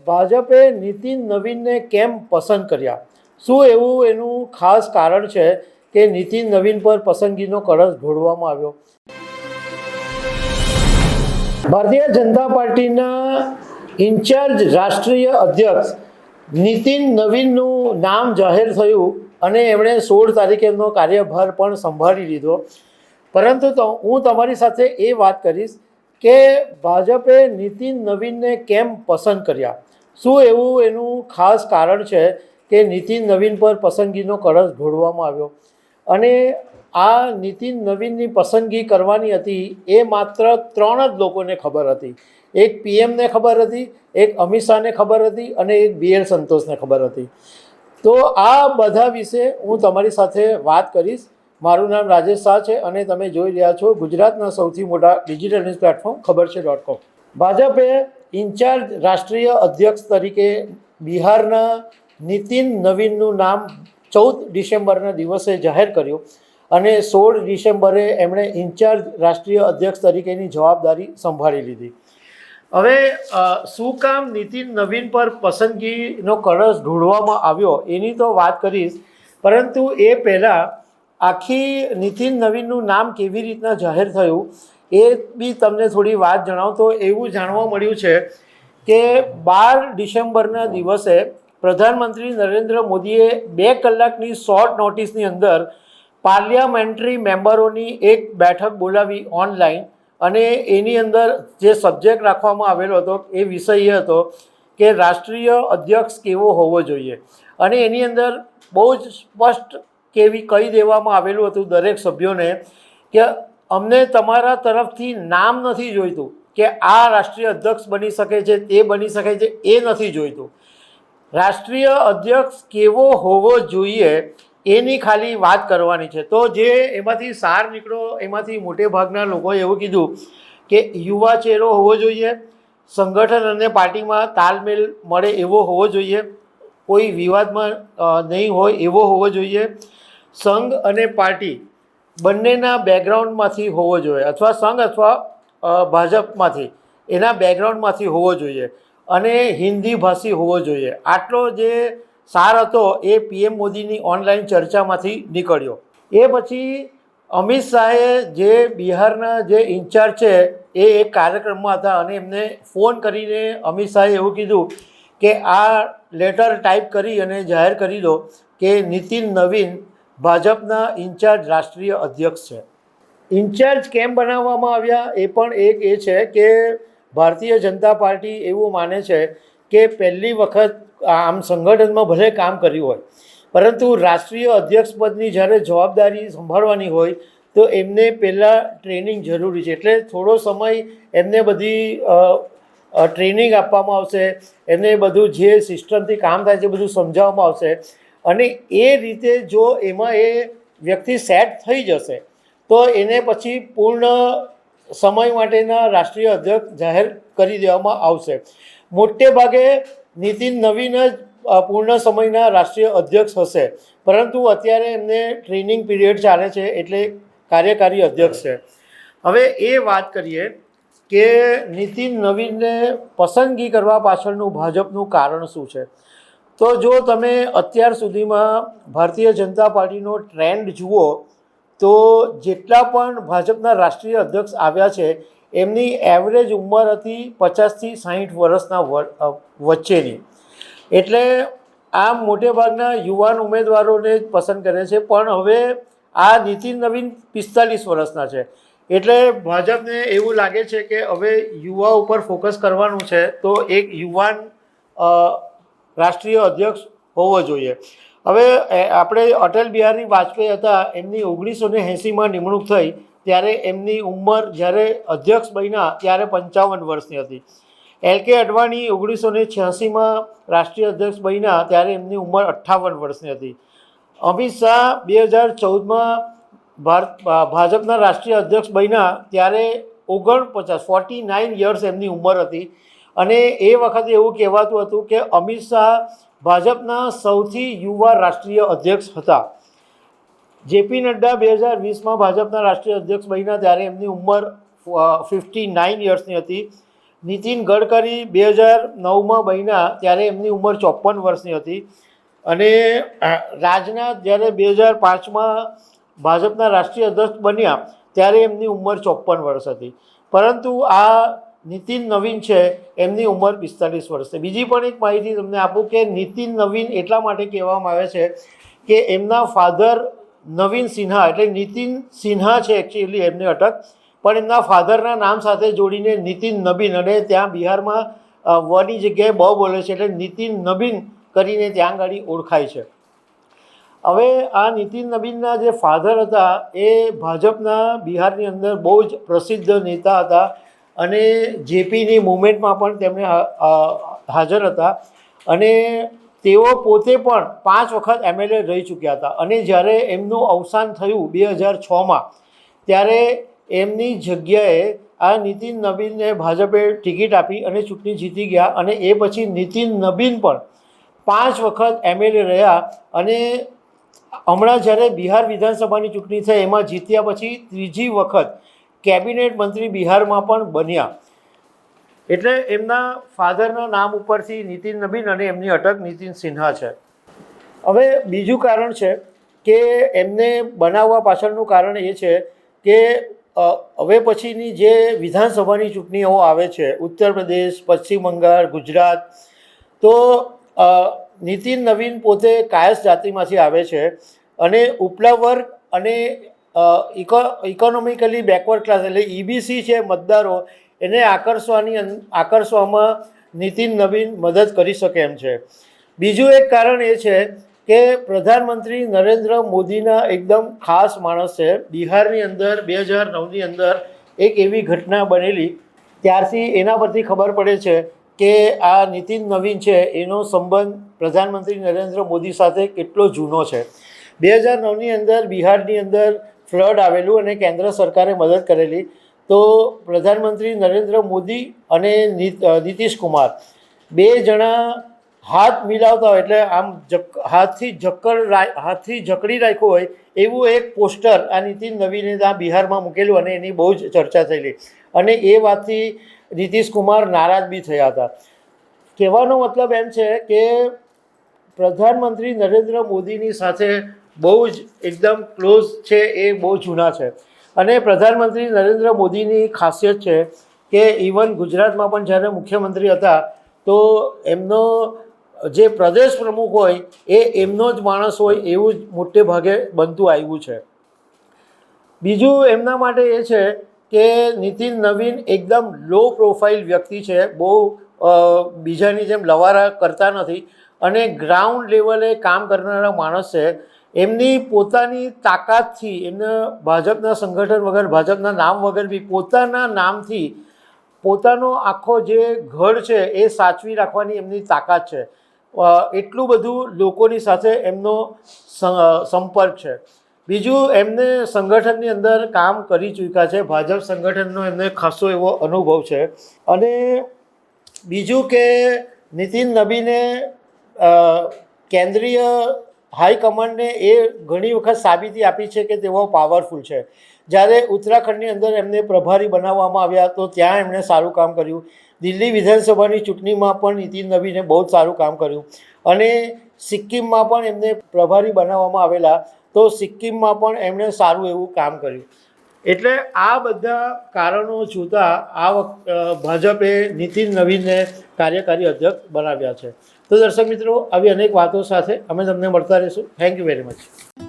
ભાજપે નીતિન નવીનને કેમ પસંદ કર્યા? શું એવું એનું ખાસ કારણ છે કે નીતિન નવીન પર પસંદગીનો કળશ ઢોળવામાં આવ્યો? ભારતીય જનતા પાર્ટીના ઇન્ચાર્જ રાષ્ટ્રીય અધ્યક્ષ નીતિન નવીનનું નામ જાહેર થયું અને એમણે 16 તારીખે એમનો કાર્યભાર પણ સંભાળી લીધો. પરંતુ હું તમારી સાથે એ વાત કરીશ કે ભાજપે નીતિન નવીનને કેમ પસંદ કર્યા? શું એવું એનું ખાસ કારણ છે કે નીતિન નવીન પર પસંદગીનો કળશ ઢોળવામાં આવ્યો? અને આ નીતિન નવીનની પસંદગી કરવાની હતી એ માત્ર 3 જ લોકોને ખબર હતી. એક પીએમને ખબર હતી, એક અમિત શાહને ખબર હતી અને એક BL સંતોષને ખબર હતી. તો આ બધા વિશે હું તમારી સાથે વાત કરીશ. મારું નામ રાજેશ શાહ છે અને તમે જોઈ રહ્યા છો ગુજરાતના સૌથી મોટા ડિજિટલ ન્યૂઝ પ્લેટફોર્મ ખબરછે.com. ભાજપે ઇન્ચાર્જ રાષ્ટ્રીય અધ્યક્ષ તરીકે બિહારના નીતિન નવીનનું નામ 14 ડિસેમ્બરના દિવસે જાહેર કર્યું અને 16 ડિસેમ્બરે એમણે ઇન્ચાર્જ રાષ્ટ્રીય અધ્યક્ષ તરીકેની જવાબદારી સંભાળી લીધી. હવે શું કામ નીતિન નવીન પર પસંદગીનો કળશ ઢોળવામાં આવ્યો એની તો વાત કરીશ, પરંતુ એ પહેલાં આખી નીતિન નવીનનું નામ કેવી રીતના જાહેર થયું એ બી તમને થોડી વાત જણાવું. તો એવું જાણવા મળ્યું છે કે 12 ડિસેમ્બરના દિવસે પ્રધાનમંત્રી નરેન્દ્ર મોદીએ 2 કલાકની શોર્ટ નોટિસની અંદર પાર્લિયામેન્ટરી મેમ્બરોની એક બેઠક બોલાવી ઓનલાઈન, અને એની અંદર જે સબ્જેક્ટ રાખવામાં આવેલો હતો એ વિષય એ હતો કે રાષ્ટ્રીય અધ્યક્ષ કેવો હોવો જોઈએ. અને એની અંદર બહુ જ સ્પષ્ટ કહી દેવામાં આવેલું હતું દરેક સભ્યોને કે અમને તમારા તરફથી નામ નથી જોઈતું કે આ રાષ્ટ્રીય અધ્યક્ષ બની શકે છે, તે બની શકે છે, એ નથી જોઈતું. રાષ્ટ્રીય અધ્યક્ષ કેવો હોવો જોઈએ એની ખાલી વાત કરવાની છે. તો જે એમાંથી સાર નીકળ્યો એમાંથી મોટે ભાગના લોકોએ એવું કીધું કે યુવા ચહેરો હોવો જોઈએ, સંગઠન અને પાર્ટીમાં તાલમેલ મળે એવો હોવો જોઈએ, કોઈ વિવાદમાં નહીં હોય એવો હોવો જોઈએ, સંઘ અને પાર્ટી બંનેના બેકગ્રાઉન્ડમાંથી હોવો જોઈએ, અથવા સંઘ અથવા ભાજપમાંથી એના બેકગ્રાઉન્ડમાંથી હોવો જોઈએ, અને હિન્દી ભાષી હોવો જોઈએ. આટલો જે સાર હતો એ PM મોદીની ઓનલાઈન ચર્ચામાંથી નીકળ્યો. એ પછી અમિત શાહે, જે બિહારના જે ઇન્ચાર્જ છે, એ એક કાર્યક્રમમાં હતા અને એમને ફોન કરીને અમિત શાહે એવું કીધું કે આ લેટર ટાઈપ કરી અને જાહેર કરી દો કે નીતિન નવીન ભાજપના ઇન્ચાર્જ રાષ્ટ્રીય અધ્યક્ષ છે. ઇન્ચાર્જ કેમ બનાવવામાં આવ્યા એ પણ એક એ છે કે ભારતીય જનતા પાર્ટી એવું માને છે કે પહેલી વખત આમ સંગઠનમાં ભલે કામ કર્યું હોય, પરંતુ રાષ્ટ્રીય અધ્યક્ષ પદની જ્યારે જવાબદારી સંભાળવાની હોય તો એમને પહેલાં ટ્રેનિંગ જરૂરી છે. એટલે થોડો સમય એમને બધી ટ્રેનિંગ આપવામાં આવશે, એમને બધું જે સિસ્ટમથી કામ થાય છે બધું સમજાવવામાં આવશે, અને એ રીતે જો એમાં એ વ્યક્તિ સેટ થઈ જશે તો એને પછી પૂર્ણ સમય માટેના રાષ્ટ્રીય અધ્યક્ષ જાહેર કરી દેવામાં આવશે. મોટે ભાગે નીતિન નવીન જ પૂર્ણ સમયના રાષ્ટ્રીય અધ્યક્ષ હશે, પરંતુ અત્યારે એમને ટ્રેનિંગ પીરિયડ ચાલે છે એટલે કાર્યકારી અધ્યક્ષ છે. હવે એ વાત કરીએ કે નીતિન નવીનને પસંદગી કરવા પાછળનું ભાજપનું કારણ શું છે. તો જો તમે અત્યાર સુધીમાં ભારતીય જનતા પાર્ટીનો ટ્રેન્ડ જુઓ તો જેટલા પણ ભાજપના રાષ્ટ્રીય અધ્યક્ષ આવ્યા છે એમની એવરેજ ઉંમર હતી 50થી 60 વર્ષના વચ્ચેની. એટલે આમ મોટે ભાગના યુવાન ઉમેદવારોને જ પસંદ કરે છે. પણ હવે આ નીતિન નવીન 45 વર્ષના છે, એટલે ભાજપને એવું લાગે છે કે હવે યુવા ઉપર ફોકસ કરવાનું છે, તો એક યુવાન રાષ્ટ્રીય અધ્યક્ષ હોવો જોઈએ. હવે આપણે અટલ બિહારી વાજપેયી હતા, એમની 1980માં નિમણૂક થઈ ત્યારે એમની ઉંમર જ્યારે અધ્યક્ષ બન્યા ત્યારે 55 વર્ષની હતી. LK અડવાણી 1986માં રાષ્ટ્રીય અધ્યક્ષ બન્યા ત્યારે એમની ઉંમર 58 વર્ષની હતી. અમિત શાહ 2014માં ભાજપના રાષ્ટ્રીય અધ્યક્ષ બન્યા ત્યારે 49 યર્સ એમની ઉંમર હતી. અને એ વખતે એવું કહેવાતું હતું કે અમિત શાહ ભાજપના સૌથી યુવા રાષ્ટ્રીય અધ્યક્ષ હતા. JP નડ્ડા 2020માં ભાજપના રાષ્ટ્રીય અધ્યક્ષ બન્યા ત્યારે એમની ઉંમર 59 યર્સની હતી. નીતિન ગડકરી 2009માં બન્યા ત્યારે એમની ઉંમર 54 વર્ષની હતી અને રાજનાથ જ્યારે 2005માં ભાજપના રાષ્ટ્રીય અધ્યક્ષ બન્યા ત્યારે એમની ઉંમર 54 વર્ષ હતી. પરંતુ આ નીતિન નવીન છે એમની ઉંમર 45 વર્ષ છે. બીજી પણ એક માહિતી તમને આપું કે નીતિન નવીન એટલા માટે કહેવામાં આવે છે કે એમના ફાધર નવીન સિન્હા એટલે નીતિન સિન્હા છે એકચ્યુઅલી એમને અટક, પણ એમના ફાધરના નામ સાથે જોડીને નીતિન નબીન અને ત્યાં બિહારમાં વની જગ્યાએ બ બોલે છે એટલે નીતિન નબીન કરીને ત્યાં આગળ ઓળખાય છે. હવે આ નીતિન નબીનના જે ફાધર હતા એ ભાજપના બિહારની અંદર બહુ જ પ્રસિદ્ધ નેતા હતા અને જેપીની મુવમેન્ટમાં પણ તેમણે હાજર હતા અને તેઓ પોતે પણ 5 વખત MLA રહી ચૂક્યા હતા. અને જ્યારે એમનું અવસાન થયું 2006માં ત્યારે એમની જગ્યાએ આ નીતિન નબીનને ભાજપે ટિકિટ આપી અને ચૂંટણી જીતી ગયા અને એ પછી નીતિન નબીન પણ 5 વખત MLA રહ્યા અને હમણાં જ્યારે બિહાર વિધાનસભાની ચૂંટણી થઈ એમાં જીત્યા પછી ત્રીજી વખત કેબિનેટ મંત્રી બિહારમાં પણ બન્યા. એટલે એમના ફાધરના નામ ઉપરથી નીતિન નબીન અને એમની અટક નીતિન સિન્હા છે. હવે બીજું કારણ છે કે એમને બનાવવા પાછળનું કારણ એ છે કે હવે પછીની જે વિધાનસભાની ચૂંટણીઓ આવે છે ઉત્તર પ્રદેશ, પશ્ચિમ બંગાળ, ગુજરાત, તો નીતિન નવીન પોતે કાયસ્થ જાતિમાંથી આવે છે અને ઉપલા વર્ગ અને ઇકોનોમિકલી બેકવર્ડ ક્લાસ એટલે EBC છે મતદારો એને આકર્ષવામાં નીતિન નવીન મદદ કરી શકે એમ છે. બીજું એક કારણ એ છે કે પ્રધાનમંત્રી નરેન્દ્ર મોદીના એકદમ ખાસ માણસ છે. બિહારની અંદર 2009ની અંદર એક એવી ઘટના બનેલી ત્યારથી એના પરથી ખબર પડે છે કે આ નીતિન નવીન છે એનો સંબંધ પ્રધાનમંત્રી નરેન્દ્ર મોદી સાથે કેટલો જૂનો છે. 2009ની અંદર બિહારની અંદર ફ્લડ આવેલું અને કેન્દ્ર સરકારે મદદ કરેલી, તો પ્રધાનમંત્રી નરેન્દ્ર મોદી અને નીતિશ કુમાર બે જણા હાથ મિલાવતા હોય એટલે આમ હાથથી જકડી રાખ્યું હોય એવું એક પોસ્ટર આ નીતિન નવીને ત્યાં બિહારમાં મૂકેલું અને એની બહુ જ ચર્ચા થયેલી અને એ વાતથી નીતિશ કુમાર નારાજ બી થયા હતા. કહેવાનો મતલબ એમ છે કે પ્રધાનમંત્રી નરેન્દ્ર મોદીની સાથે બહુ જ એકદમ ક્લોઝ છે, એ બહુ જૂના છે. અને પ્રધાનમંત્રી નરેન્દ્ર મોદીની ખાસિયત છે કે ઇવન ગુજરાતમાં પણ જ્યારે મુખ્યમંત્રી હતા તો એમનો જે પ્રદેશ પ્રમુખ હોય એ એમનો જ માણસ હોય એવું જ મોટે ભાગે બનતું આવ્યું છે. બીજું એમના માટે એ છે કે નીતિન નવીન એકદમ લો પ્રોફાઇલ વ્યક્તિ છે, બહુ બીજાની જેમ લવારા કરતા નથી અને ગ્રાઉન્ડ લેવલે કામ કરનારા માણસ છે. એમની પોતાની તાકાતથી એમને ભાજપના સંગઠન વગર ભાજપના નામ વગર બી પોતાના નામથી પોતાનો આખો જે ગઢ છે એ સાચવી રાખવાની એમની તાકાત છે. એટલું બધું લોકોની સાથે એમનો સંપર્ક છે. બીજું એમને સંગઠનની અંદર કામ કરી ચૂક્યા છે, ભાજપ સંગઠનનો એમને ખાસો એવો અનુભવ છે. અને બીજું કે નીતિન નબીને કેન્દ્રીય હાઈકમાન્ડને એ ઘણી વખત સાબિતી આપી છે કે તેઓ પાવરફુલ છે. જ્યારે ઉત્તરાખંડની અંદર એમને પ્રભારી બનાવવામાં આવ્યા તો ત્યાં એમણે સારું કામ કર્યું. દિલ્હી વિધાનસભાની ચૂંટણીમાં પણ નીતિન નવીને બહુ જ સારું કામ કર્યું અને સિક્કિમમાં પણ એમને પ્રભારી બનાવવામાં આવેલા તો સિક્કિમમાં પણ એમણે સારું એવું કામ કર્યું. એટલે આ બધા કારણો જોતાં આ ભાજપે નીતિન નવીનને કાર્યકારી અધ્યક્ષ બનાવ્યા છે. તો દર્શક મિત્રો, આવી અનેક વાતો સાથે અમે તમને મળતા રહીશું. Thank you very much.